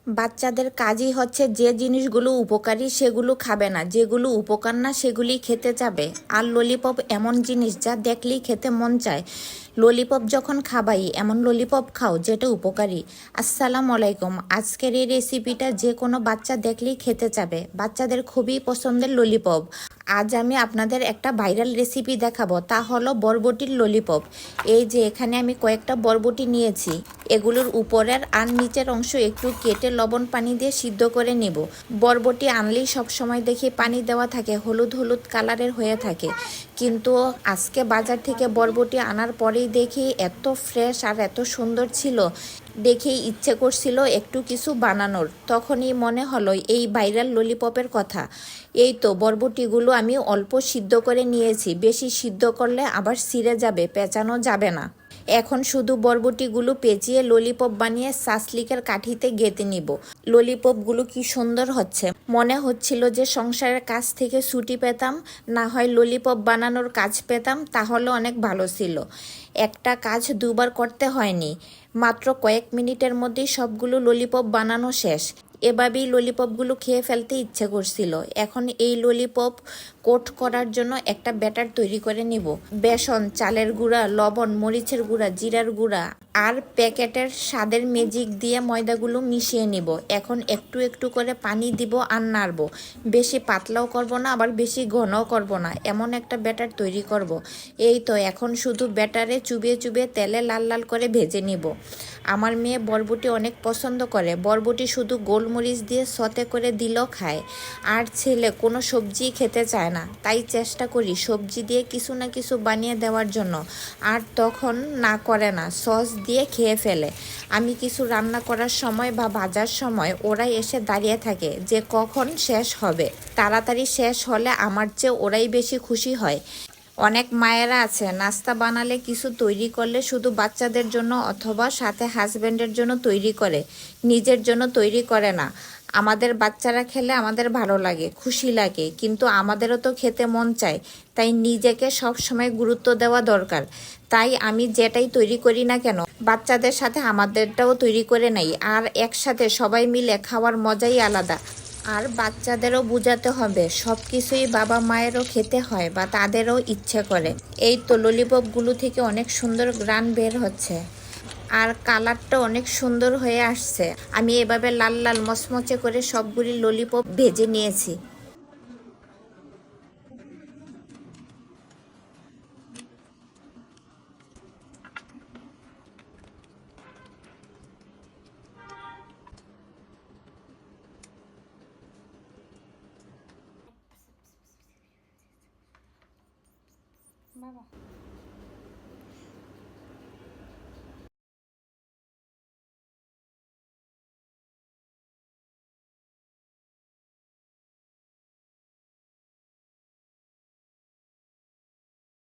বাচ্চাদের কাজই হচ্ছে যে জিনিসগুলো উপকারী সেগুলো খাবে না, যেগুলো উপকার না সেগুলি খেতে চাবে। আর ললিপপ এমন জিনিস যা দেখলেই খেতে মন চায়। ললিপপ যখন খাবাই এমন ললিপপ খাও যেটা উপকারী। আসসালামু আলাইকুম। আজকের এই রেসিপিটা যে কোনো বাচ্চা দেখলেই খেতে চাবে, বাচ্চাদের খুবই পছন্দের ললিপপ। আজ আমি আপনাদের একটা ভাইরাল রেসিপি দেখাবো, তা হলো বরবটির ললিপপ। এই যে এখানে আমি কয়েকটা বরবটি নিয়েছি, এগুলোর উপরের আর নিচের অংশ একটু কেটে লবণ পানি দিয়ে সিদ্ধ করে নেব। বরবটি আনলেই সবসময় দেখি পানি দেওয়া থাকে, হলুদ হলুদ কালারের হয়ে থাকে, কিন্তু আজকে বাজার থেকে বরবটি আনার পরেই দেখি এত ফ্রেশ আর এত সুন্দর ছিল, দেখেই ইচ্ছে করছিল একটু কিছু বানানোর। তখনই মনে হলো এই ভাইরাল ললিপপের কথা। এই তো বরবটিগুলো আমি অল্প সিদ্ধ করে নিয়েছি, বেশি সিদ্ধ করলে আবার ছিঁড়ে যাবে, পেঁচানো যাবে না। এখন শুধু বরবটিগুলো পেঁচিয়ে ললিপপ বানিয়ে সাসলিকের কাঠিতে গেঁথে নিব। ললিপপগুলো কি সুন্দর হচ্ছে, মনে হচ্ছিল যে সংসারের কাজ থেকে ছুটি পেতাম, না হয় ললিপপ বানানোর কাজ পেতাম, তাহলে অনেক ভালো ছিল। একটা কাজ দুবার করতে হয়নি, মাত্র কয়েক মিনিটের মধ্যেই সবগুলো ললিপপ বানানো শেষ। এভাবেই ললিপপগুলো খেয়ে ফেলতে ইচ্ছে করছিল। এখন এই ললিপপ কোট করার জন্য একটা ব্যাটার তৈরি করে নিব। বেসন, চালের গুঁড়া, লবণ, মরিচের গুঁড়া, জিরার গুঁড়া আর প্যাকেটের স্বাদের ম্যাজিক দিয়ে ময়দাগুলো মিশিয়ে নিব। এখন একটু একটু করে পানি দিব আর নাড়ব। বেশি পাতলাও করব না, আবার বেশি ঘনও করব না, এমন একটা ব্যাটার তৈরি করব। এই তো এখন শুধু ব্যাটারে চুবিয়ে চুবিয়ে তেলে লাল লাল করে ভেজে নিব। আমার মেয়ে বরবটি অনেক পছন্দ করে, বরবটি শুধু গোলমরিচ দিয়ে সতে করে দিলেও খায়। আর ছেলে কোনো সবজি খেতে চায় না, তাই চেষ্টা করি সবজি দিয়ে কিছু না কিছু বানিয়ে দেওয়ার জন্য। আর তখন না করে না, সস দিয়ে খেয়ে ফেলে। আমি কিছু রান্না করার সময় বা ভাজার সময় ওরাই এসে দাঁড়িয়ে থাকে যে কখন শেষ হবে। তাড়াতাড়ি শেষ হলে আমার চেয়ে ওরাই বেশি খুশি হয়। অনেক মায়েরা আছে নাস্তা বানালে কিছু তৈরি করলে শুধু বাচ্চাদের জন্য অথবা সাথে হাজব্যান্ডের জন্য তৈরি করে, নিজের জন্য তৈরি করে না। আমাদের বাচ্চারা খেলে আমাদের ভালো লাগে, খুশি লাগে, কিন্তু আমাদেরও তো খেতে মন চায়। তাই নিজেকে সব সময় গুরুত্ব দেওয়া দরকার। তাই আমি যেটাই তৈরি করি না কেন, বাচ্চাদের সাথে আমাদেরটাও তৈরি করে নেই, আর একসাথে সবাই মিলে খাওয়ার মজাই আলাদা। আর বাচ্চাদেরও বোঝাতে হবে সব কিছুই বাবা মায়েরও খেতে হয় বা তাদেরও ইচ্ছে করে। এই তো ললিপপগুলো থেকে অনেক সুন্দর গ্রান বের হচ্ছে, আর কালারটা অনেক সুন্দর হয়ে আসছে। আমি এভাবে লাল লাল মচমচে করে সবগুলি ললিপপ ভেজে নিয়েছি।